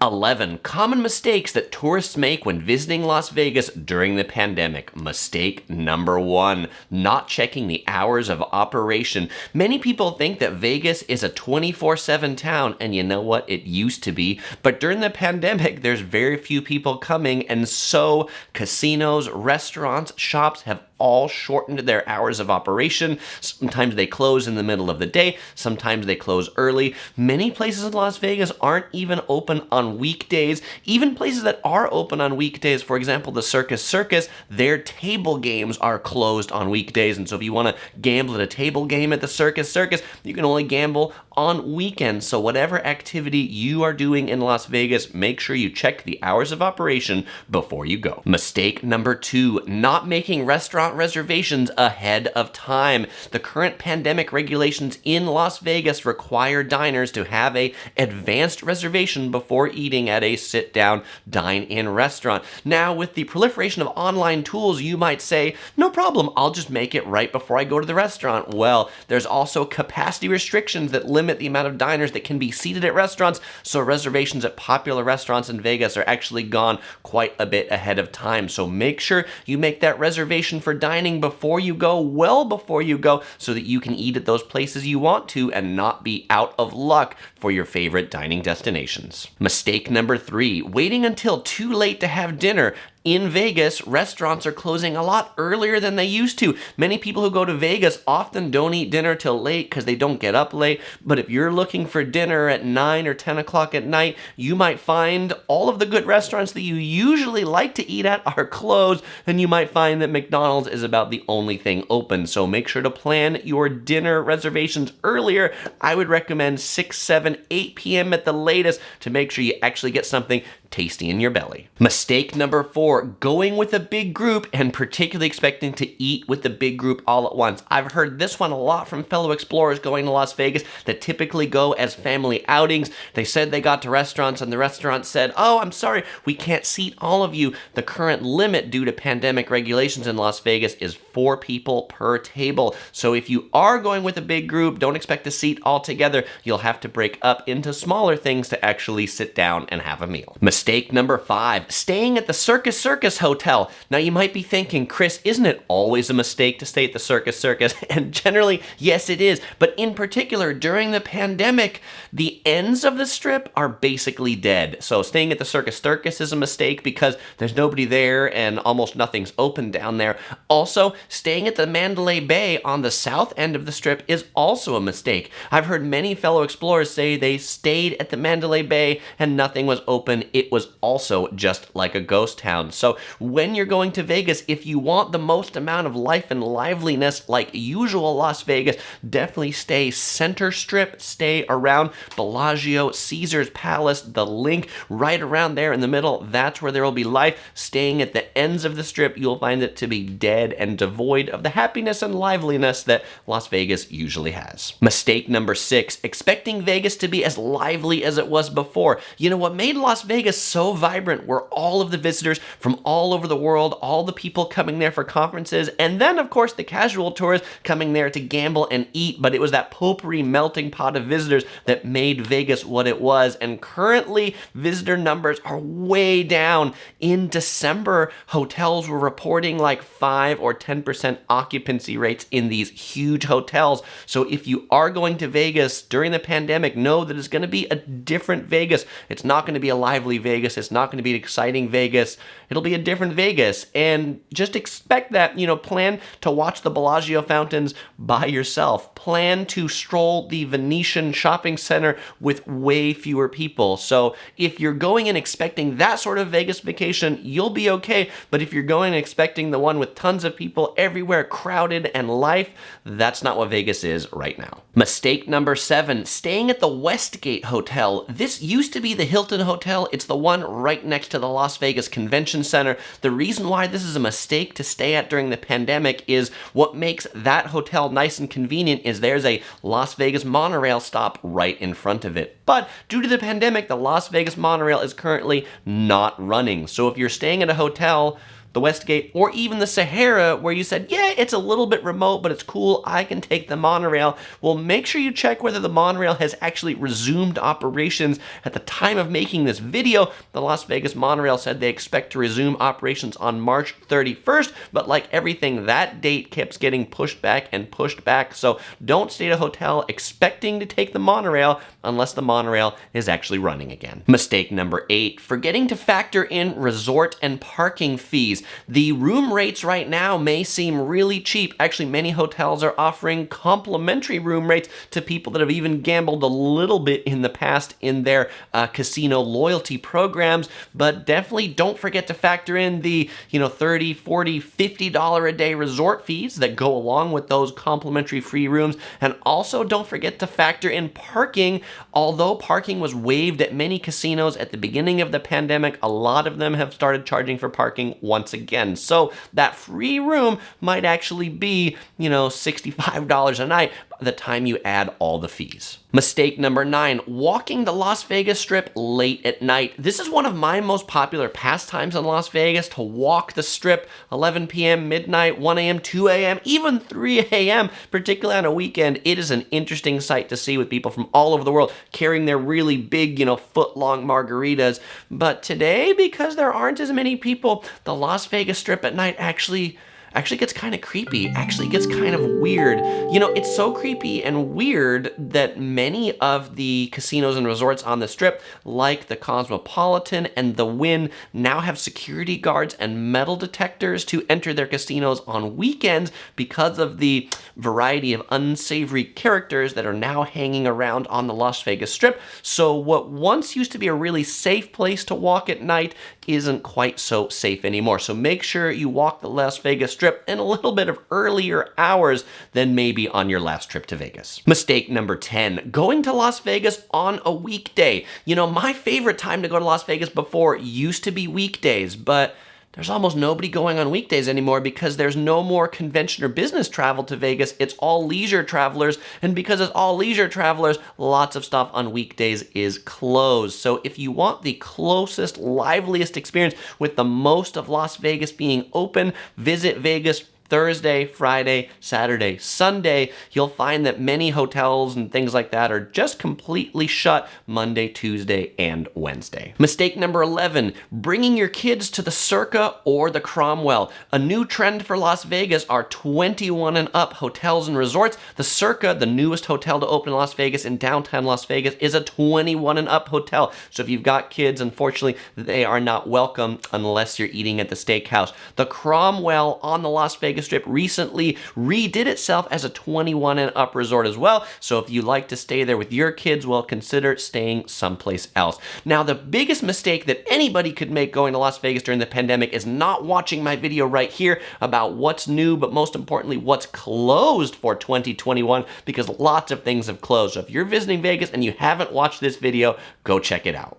11 common mistakes that tourists make when visiting Las Vegas during the pandemic. Mistake number 1, not checking the hours of operation. Many people think that Vegas is a 24/7 town, and you know what? It used to be. But during the pandemic, there's very few people coming, and so casinos, restaurants, shops have all shortened their hours of operation. Sometimes they close in the middle of the day, sometimes they close early. Many places in Las Vegas aren't even open on weekdays. Even places that are open on weekdays, for example, the Circus, their table games are closed on weekdays. And so if you want to gamble at a table game at the Circus, you can only gamble on weekends. So whatever activity you are doing in Las Vegas, make sure you check the hours of operation before you go. Mistake number 2, not making restaurant reservations ahead of time. The current pandemic regulations in Las Vegas require diners to have a advanced reservation before eating at a sit-down, dine-in restaurant. Now, with the proliferation of online tools, you might say, no problem, I'll just make it right before I go to the restaurant. Well, there's also capacity restrictions that limit the amount of diners that can be seated at restaurants, so reservations at popular restaurants in Vegas are actually gone quite a bit ahead of time. So make sure you make that reservation for dining before you go, well before you go, so that you can eat at those places you want to and not be out of luck for your favorite dining destinations. Mistake number 3, waiting until too late to have dinner. In Vegas, restaurants are closing a lot earlier than they used to. Many people who go to Vegas often don't eat dinner till late because they don't get up late. But if you're looking for dinner at 9 or 10 o'clock at night, you might find all of the good restaurants that you usually like to eat at are closed, and you might find that McDonald's is about the only thing open. So make sure to plan your dinner reservations earlier. I would recommend 6, 7, 8 p.m. at the latest to make sure you actually get something tasty in your belly. Mistake number 4, going with a big group and particularly expecting to eat with the big group all at once. I've heard this one a lot from fellow explorers going to Las Vegas that typically go as family outings. They said they got to restaurants and the restaurant said, oh, I'm sorry, we can't seat all of you. The current limit due to pandemic regulations in Las Vegas is 4 people per table. So if you are going with a big group, don't expect to seat all together. You'll have to break up into smaller things to actually sit down and have a meal. Mistake number 5, staying at the Circus hotel. Now you might be thinking, Chris, isn't it always a mistake to stay at the Circus? And generally, yes it is. But in particular, during the pandemic, the ends of the strip are basically dead. So staying at the Circus is a mistake because there's nobody there and almost nothing's open down there. Also, staying at the Mandalay Bay on the south end of the strip is also a mistake. I've heard many fellow explorers say they stayed at the Mandalay Bay and nothing was open. It was also just like a ghost town. So when you're going to Vegas, if you want the most amount of life and liveliness like usual Las Vegas, definitely stay center strip, stay around Bellagio, Caesar's Palace, the Link, right around there in the middle. That's where there will be life. Staying at the ends of the strip, you'll find it to be dead and devoid of the happiness and liveliness that Las Vegas usually has. Mistake number 6, expecting Vegas to be as lively as it was before. You know what made Las Vegas so vibrant were all of the visitors from all over the world, all the people coming there for conferences, and then of course the casual tourists coming there to gamble and eat. But it was that potpourri melting pot of visitors that made Vegas what it was, and currently visitor numbers are way down. In December, hotels were reporting like 5 or 10% occupancy rates in these huge hotels. So if you are going to Vegas during the pandemic, know that it's going to be a different Vegas. It's not going to be a lively Vegas. It's not going to be an exciting Vegas. It'll be a different Vegas, and just expect that. Plan to watch the Bellagio fountains by yourself. Plan to stroll the Venetian shopping center with way fewer people. So if you're going and expecting that sort of Vegas vacation, you'll be okay. But if you're going and expecting the one with tons of people everywhere, crowded and life, that's not what Vegas is right now. Mistake number 7, staying at the Westgate Hotel. This used to be the Hilton Hotel. It's the one right next to the Las Vegas Convention Center. The reason why this is a mistake to stay at during the pandemic is what makes that hotel nice and convenient is there's a Las Vegas monorail stop right in front of it. But due to the pandemic, the Las Vegas monorail is currently not running. So if you're staying at a hotel, the Westgate, or even the Sahara, where you said, yeah, it's a little bit remote, but it's cool, I can take the monorail. Well, make sure you check whether the monorail has actually resumed operations. At the time of making this video, the Las Vegas monorail said they expect to resume operations on March 31st, but like everything, that date keeps getting pushed back and pushed back, so don't stay at a hotel expecting to take the monorail unless the monorail is actually running again. Mistake number 8, forgetting to factor in resort and parking fees. The room rates right now may seem really cheap. Actually, many hotels are offering complimentary room rates to people that have even gambled a little bit in the past in their casino loyalty programs, but definitely don't forget to factor in the $30, $40, $50 a day resort fees that go along with those complimentary free rooms. And also don't forget to factor in parking. Although parking was waived at many casinos at the beginning of the pandemic, a lot of them have started charging for parking once again. So that free room might actually be, $65 a night by the time you add all the fees. Mistake number 9, walking the Las Vegas Strip late at night. This is one of my most popular pastimes in Las Vegas, to walk the Strip 11 p.m., midnight, 1 a.m., 2 a.m., even 3 a.m., particularly on a weekend. It is an interesting sight to see with people from all over the world carrying their really big, foot-long margaritas. But today, because there aren't as many people, the Las Vegas Strip at night actually gets kind of creepy, actually gets kind of weird. It's so creepy and weird that many of the casinos and resorts on the Strip, like the Cosmopolitan and the Wynn, now have security guards and metal detectors to enter their casinos on weekends because of the variety of unsavory characters that are now hanging around on the Las Vegas Strip. So what once used to be a really safe place to walk at night isn't quite so safe anymore. So make sure you walk the Las Vegas Strip in a little bit of earlier hours than maybe on your last trip to Vegas. Mistake number 10, going to Las Vegas on a weekday. My favorite time to go to Las Vegas before used to be weekdays, but there's almost nobody going on weekdays anymore because there's no more convention or business travel to Vegas. It's all leisure travelers, and because it's all leisure travelers, lots of stuff on weekdays is closed. So if you want the closest, liveliest experience with the most of Las Vegas being open, visit Vegas Thursday, Friday, Saturday, Sunday. You'll find that many hotels and things like that are just completely shut Monday, Tuesday, and Wednesday. Mistake number 11, bringing your kids to the Circa or the Cromwell. A new trend for Las Vegas are 21 and up hotels and resorts. The Circa, the newest hotel to open in Las Vegas in downtown Las Vegas, is a 21 and up hotel. So if you've got kids, unfortunately, they are not welcome unless you're eating at the steakhouse. The Cromwell on the Las Vegas Strip recently redid itself as a 21 and up resort as well. So if you like to stay there with your kids, well, consider staying someplace else. Now, the biggest mistake that anybody could make going to Las Vegas during the pandemic is not watching my video right here about what's new, but most importantly, what's closed for 2021, because lots of things have closed. So if you're visiting Vegas and you haven't watched this video, go check it out.